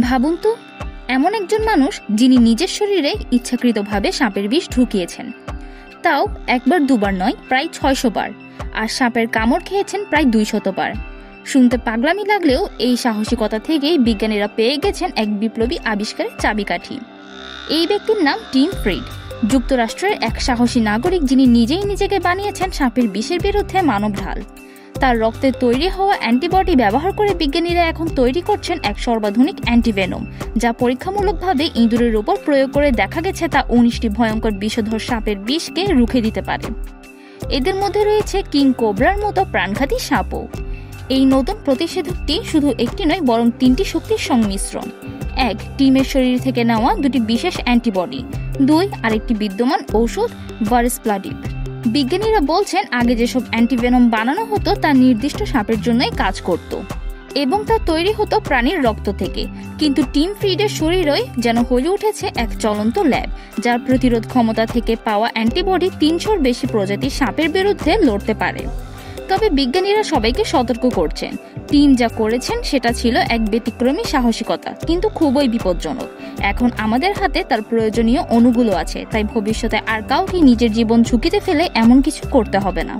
ভাবুন তো, এমন একজন মানুষ যিনি নিজের শরীরে ইচ্ছাকৃতভাবে সাপের বিষ ঢুকিয়েছেন, তাও একবার দুবার নয়, প্রায় 600 বার, আর সাপের কামড় খেয়েছেন প্রায় 200 বার। শুনতে পাগলামি লাগলেও এই সাহসিকতা থেকেই বিজ্ঞানীরা পেয়ে গেছেন এক বিপ্লবী আবিষ্কারের চাবিকাঠি। এই ব্যক্তির নাম টিম ফ্রিড, যুক্তরাষ্ট্রের এক সাহসী নাগরিক যিনি নিজেই নিজেকে বানিয়েছেন সাপের বিষের বিরুদ্ধে মানব ঢাল। তার রক্তে তৈরি হওয়া অ্যান্টিবডি ব্যবহার করে বিজ্ঞানীরা এখন তৈরি করছেন এক সর্বাধুনিক অ্যান্টিভেনম, যা পরীক্ষামূলকভাবে ইঁদুরের উপর প্রয়োগ করে দেখা গেছে তা 19টি ভয়ঙ্কর বিষধর সাপের বিষকে রুখে দিতে পারে। এদের মধ্যে রয়েছে কিং কোবরার মতো প্রাণঘাতী সাপও। এই নতুন প্রতিষেধকটি শুধু একটি নয়, বরং 3টি শক্তির সংমিশ্রণ। 1. টিমের শরীর থেকে নেওয়া 2টি বিশেষ অ্যান্টিবডি। 2. আরেকটি বিদ্যমান ঔষধ ভারিসপ্লাডিব। বিজ্ঞানীরা বলছেন আগে যেসব অ্যান্টিভেনম বানানো হতো তা নির্দিষ্ট সাপের জন্যই কাজ করত এবং তা তৈরি হতো প্রাণীর রক্ত থেকে, কিন্তু টিম ফ্রিডের শরীরই যেন হয়ে উঠেছে এক চলন্ত ল্যাব, যার প্রতিরোধ ক্ষমতা থেকে পাওয়া অ্যান্টিবডি 300-র বেশি প্রজাতির সাপের বিরুদ্ধে লড়তে পারে। তবে বিজ্ঞানীরা সবাইকে সতর্ক করছেন, টিম যা করেছেন সেটা ছিল এক ব্যতিক্রমী সাহসিকতা, কিন্তু খুবই বিপজ্জনক। এখন আমাদের হাতে তার প্রয়োজনীয় অণুগুলো আছে, তাই ভবিষ্যতে আর কাউকে নিজের জীবন ঝুঁকিতে ফেলে এমন কিছু করতে হবে না।